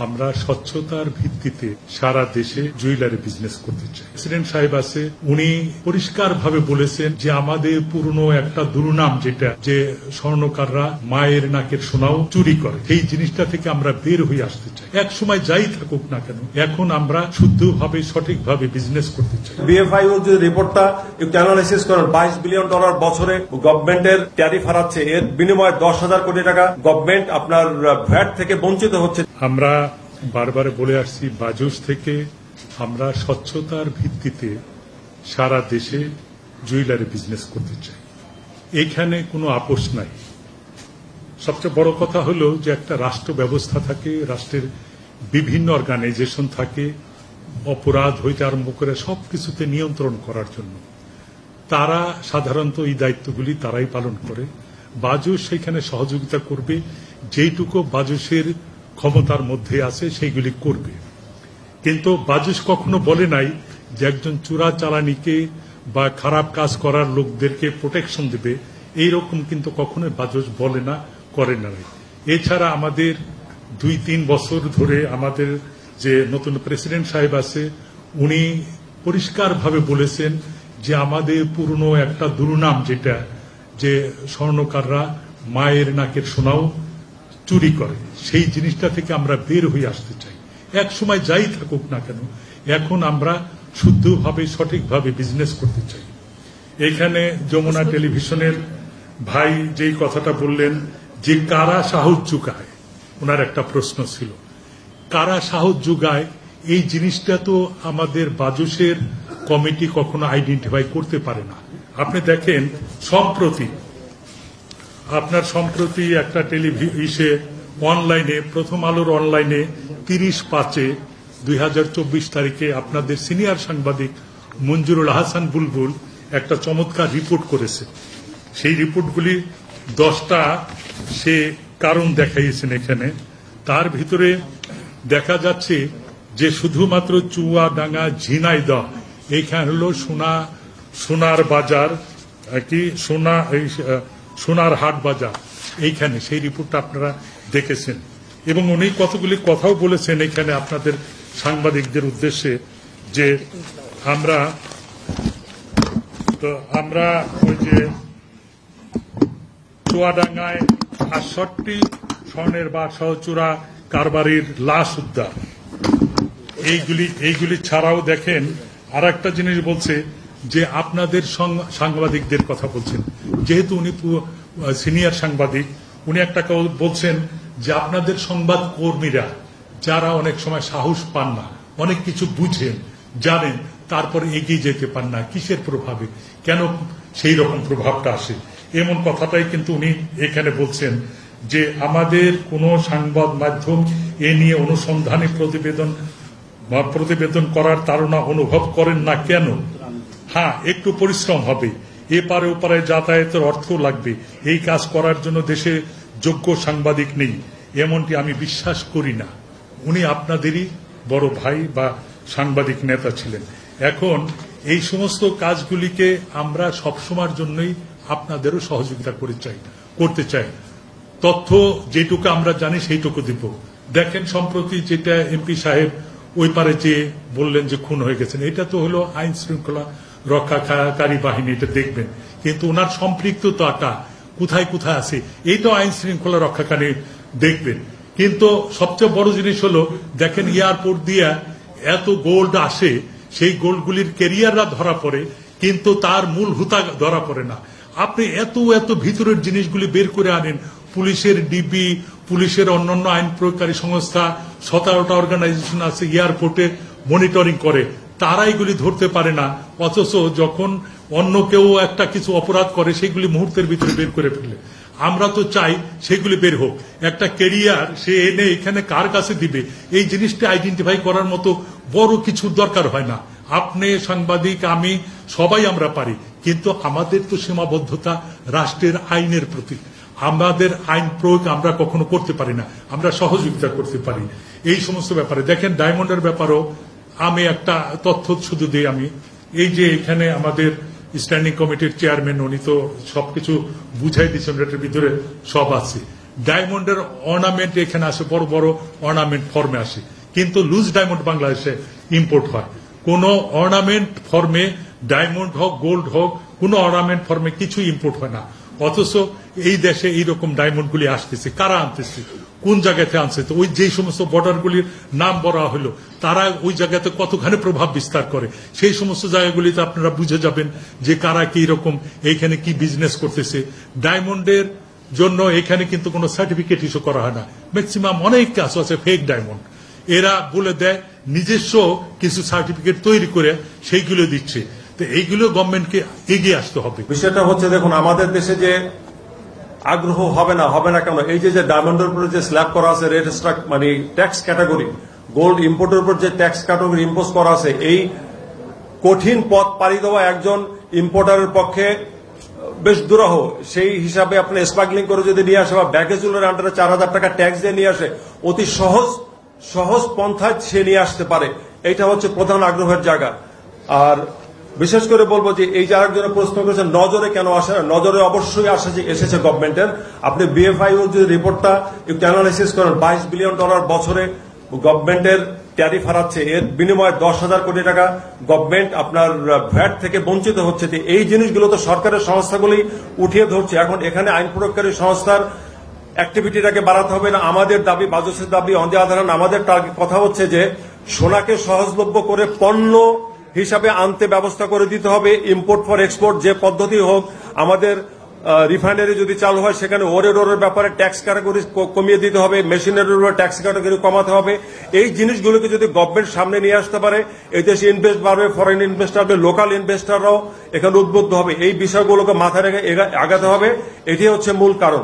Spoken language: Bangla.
আমরা স্বচ্ছতার ভিত্তিতে সারা দেশে জুয়েলারি বিজনেস করতে চাই। প্রেসিডেন্ট সাহেব আছে, উনি পরিষ্কারভাবে বলেছেন যে আমাদের পুরনো একটা দুর্নাম যেটা যে স্বর্ণকাররা মায়ের নাকের সোনাও চুরি করে, সেই জিনিসটা থেকে আমরা বের হয়ে আসতে চাই। এক সময় যাই থাকুক না কেন, এখন আমরা শুদ্ধভাবে সঠিকভাবে বিজনেস করতে চাই। বিএফআইও যে রিপোর্টটা একটু অ্যানালাইসিস করেন, $22 বিলিয়ন বছরে গভর্নমেন্টের ট্যারিফ হারাচ্ছে, এর বিনিময়ে 10,000 কোটি টাকা গভর্নমেন্ট আপনার ভ্যাট থেকে বঞ্চিত হচ্ছে। আমরা বারবার বলে আসছি, বাজুস থেকে আমরা স্বচ্ছতার ভিত্তিতে সারা দেশে জুয়েলারি বিজনেস করতে চাই। এখানে কোনো আপোষ নাই। সবচেয়ে বড় কথা হলো যে একটা রাষ্ট্র ব্যবস্থা থাকে, রাষ্ট্রের বিভিন্ন অর্গানাইজেশন থাকে, অপরাধ হইতে আরম্ভ করে সবকিছুতে নিয়ন্ত্রণ করার জন্য। তারা সাধারণত এই দায়িত্বগুলি তারাই পালন করে। বাজুস সেখানে সহযোগিতা করবে, যেইটুকু বাজুসের ক্ষমতার মধ্যে আছে সেইগুলি করবে। কিন্তু বাজুস কখনো বলে নাই যে একজন চোরা চালানিকে বা খারাপ কাজ করার লোকদেরকে প্রোটেকশন দেবে, এইরকম কিন্তু কখনো বাজুস বলে না, করে না। এছাড়া আমাদের 2-3 বছর ধরে আমাদের যে নতুন প্রেসিডেন্ট সাহেব আছে, উনি পরিষ্কারভাবে বলেছেন যে আমাদের পুরনো একটা দুর্নাম যেটা যে স্বর্ণকাররা মায়ের নাকের সোনাও চুরি করে, সেই জিনিসটা থেকে আমরা বের হয়ে আসতে চাই। এক সময় যাই থাকুক না কেন, এখন আমরা শুদ্ধভাবে সঠিকভাবে বিজনেস করতে চাই। এখানে যমুনা টেলিভিশনের ভাই যেই কথাটা বললেন যে কারা সাহস যোগায়, ওনার একটা প্রশ্ন ছিল, কারা সাহস যোগায়, এই জিনিসটা তো আমাদের বাজুসের কমিটি কখনো আইডেন্টিফাই করতে পারে না। আপনি দেখেন সম্প্রতি একটা টেলিভিশনে অনলাইনে, প্রথম আলোর অনলাইনে 30/5/2024 আপনাদের সিনিয়র সাংবাদিক মঞ্জুরুল আহসান বুলবুল একটা চমৎকার রিপোর্ট করেছে। সেই রিপোর্টগুলি 10টা সে কারণ দেখাইয়েছেন এখানে। তার ভিতরে দেখা যাচ্ছে যে শুধুমাত্র চুয়াডাঙ্গা, ঝিনাইদহ, এইখানে হলো সোনার বাজার, কি সোনার হাট বাজার, এইখানে সেই রিপোর্টটা আপনারা দেখেছেন। এবং উনি কতগুলি কথাও বলেছেন এখানে আপনাদের সাংবাদিকদের উদ্দেশ্যে, যে আমরা ওই যে চুয়াডাঙ্গায় 68 স্বর্ণের বার সহচুরা কারবারির লাশ উদ্ধার, এইগুলি ছাড়াও দেখেন আর একটা জিনিস বলছে যে আপনাদের সাংবাদিকদের কথা বলছেন, যেহেতু উনি সিনিয়র সাংবাদিক, উনি একটা বলছেন যে আপনাদের সংবাদ কর্মীরা যারা অনেক সময় সাহস পান না, অনেক কিছু বুঝেন, জানেন, তারপরে এগিয়ে যেতে পান না, কিসের প্রভাবে, কেন সেই রকম প্রভাবটা আসে, এমন কথাটাই কিন্তু উনি এখানে বলছেন যে আমাদের কোন সংবাদ মাধ্যম এ নিয়ে অনুসন্ধানী প্রতিবেদন করার তাড়না অনুভব করেন না কেন। হ্যাঁ, একটু পরিশ্রম হবে, এপারে ওপারে যাতায়াতের অর্থ লাগবে, এই কাজ করার জন্য দেশে যোগ্য সাংবাদিক নেই, এমনটি আমি বিশ্বাস করি না। উনি আপনাদেরই বড় ভাই বা সাংবাদিক নেতা ছিলেন। এখন এই সমস্ত কাজগুলিকে আমরা সবসময়ের জন্যই আপনাদেরও সহযোগিতা করতে চাই। তথ্য যেটুকু আমরা জানি সেইটুকু দিব। দেখেন সম্প্রতি যেটা এমপি সাহেব ওই পারে যে বললেন যে খুন হয়ে গেছেন, এটা তো হলো আইন শৃঙ্খলা রক্ষাকারী বাহিনী, এটা দেখবেন, কিন্তু ওনার সম্পৃক্ততাটা কোথায় কোথায় আছে এইটাও আইন শৃঙ্খলা রক্ষাকারী দেখবেন। কিন্তু সবচেয়ে বড় জিনিস হলো দেখেন এয়ারপোর্ট দিয়ে এত গোল্ড আসে, সেই গোল্ডগুলির ক্যারিয়াররা ধরা পড়ে, কিন্তু তার মূল হুতা ধরা পড়ে না। আপনি এত ভিতরের জিনিসগুলি বের করে আনেন, পুলিশের ডিবি, পুলিশের অন্যান্য আইন প্রয়োগকারী সংস্থা 17টা অর্গানাইজেশন আছে এয়ারপোর্টে মনিটরিং করে, তারা এগুলি ধরতে পারে না। অথচ যখন অন্য কেউ একটা কিছু অপরাধ করে সেগুলি মুহূর্তের ভিতরে বের করে ফেলে। আমরা তো চাই সেগুলি বের হোক। একটা ক্যারিয়ার সে এনে এখানে কার কাছে দিবে, এই জিনিসটা আইডেন্টিফাই করার মতো বড় কিছুর দরকার হয় না। আপনি সাংবাদিক, আমি, সবাই আমরা পারি, কিন্তু আমাদের তো সীমাবদ্ধতা রাষ্ট্রের আইনের প্রতি। আমাদের আইন প্রয়োগ আমরা কখনো করতে পারি না, আমরা সহযোগিতা করতে পারি এই সমস্ত ব্যাপারে। দেখেন ডায়মন্ডের ব্যাপারেও আমি একটা তথ্য শুধু দিই, আমি এই যে এখানে আমাদের স্ট্যান্ডিং কমিটির চেয়ারম্যান, উনি তো সবকিছু বুঝাই দিচ্ছেন, এটার ভিতরে সব আছে। ডায়মন্ডের অর্নামেন্ট এখানে আসে, বড় বড় অর্নামেন্ট ফর্মে আসে, কিন্তু লুজ ডায়মন্ড বাংলাদেশে ইম্পোর্ট হয়। কোন অর্নামেন্ট ফর্মে ডায়মন্ড হোক, গোল্ড হোক, কোন অর্নামেন্ট ফর্মে কিছু ইম্পোর্ট হয় না। অথচ এই দেশে এইরকম ডায়মন্ড গুলি আসতেছে, কারা আনতেছে, কোন জায়গাতে আনছে? তো ওই যে সমস্ত বর্ডারগুলির নাম বলা হলো, তারা ওই জায়গাতে কতখানি প্রভাব বিস্তার করে, সেই সমস্ত জায়গাগুলিতে আপনারা বুঝে যাবেন যে কারা কি রকম এইখানে কি বিজনেস করতেছে। ডায়মন্ডের জন্য এখানে কিন্তু কোনো সার্টিফিকেট ইস্যু করা হয় না। ম্যাক্সিমাম অনেক কাজ আছে ফেক ডায়মন্ড, এরা বলে দেয় নিজস্ব কিছু সার্টিফিকেট তৈরি করে সেইগুলো দিচ্ছে। তো এইগুলো গভর্নমেন্টকে এগিয়ে আসতে হবে। বিষয়টা হচ্ছে, দেখুন আমাদের দেশে যে আগ্রহ হবে না কেন, এই যে ডায়মন্ডের উপরে যে স্ল্যাব করা আছে রেট মানে ট্যাক্স ক্যাটাগরি, গোল্ড ইম্পোর্টের উপর যে ট্যাক্স ক্যাটাগরি ইম্পোজ করা আছে, এই কঠিন পথ পাড়ি দেওয়া একজন ইম্পোর্টারের পক্ষে বেশ দুরূহ। সেই হিসাবে আপনি স্মাগলিং করে যদি নিয়ে আসে বা ব্যাগেজুলের আন্ডারে 4000 টাকা ট্যাক্স দিয়ে নিয়ে আসে, অতি সহজ পন্থায় সে নিয়ে আসতে পারে। এইটা হচ্ছে প্রধান আগ্রহের জায়গা। আর বিশেষ করে বলবো যে এই যে আরেকজনে প্রশ্ন করেছেন নজরে কেন আসে না, নজরে অবশ্যই এসেছে গভর্নমেন্টের। আপনি বিএফআইওর যদি রিপোর্টটা একটু অ্যানালাইসিস করেন, $22 বিলিয়ন বছরে গভর্নমেন্টের ট্যারিফ হারাচ্ছে, এর বিনিময়ে 10,000 কোটি টাকা গভর্নমেন্ট আপনার ভ্যাট থেকে বঞ্চিত হচ্ছে। এই জিনিসগুলো তো সরকারের সংস্থাগুলি উঠিয়ে ধরছে। এখন এখানে আইন প্রয়োগকারী সংস্থার অ্যাক্টিভিটিটাকে বাড়াতে হবে না, আমাদের দাবি, বাজসের দাবি। অন দি আদার হ্যান্ড আমাদের কথা হচ্ছে যে সোনাকে সহজলভ্য করে পণ্য হিসাবে আনতে ব্যবস্থা করে দিতে হবে। ইম্পোর্ট ফর এক্সপোর্ট যে পদ্ধতি হোক, আমাদের রিফাইনারি যদি চালু হয় সেখানে ওরের ব্যাপারে ট্যাক্স ক্যাটাগরি কমিয়ে দিতে হবে, মেশিনারির উপরে ট্যাক্স ক্যাটাগরি কমাতে হবে। এই জিনিসগুলোকে যদি গভর্নমেন্ট সামনে নিয়ে আসতে পারে, এই দেশে ইনভেস্ট বাড়বে, ফরেন ইনভেস্টার হবে, লোকাল ইনভেস্টাররাও এখানে উদ্বুদ্ধ হবে। এই বিষয়গুলোকে মাথায় রেখে আগাতে হবে, এটি হচ্ছে মূল কারণ।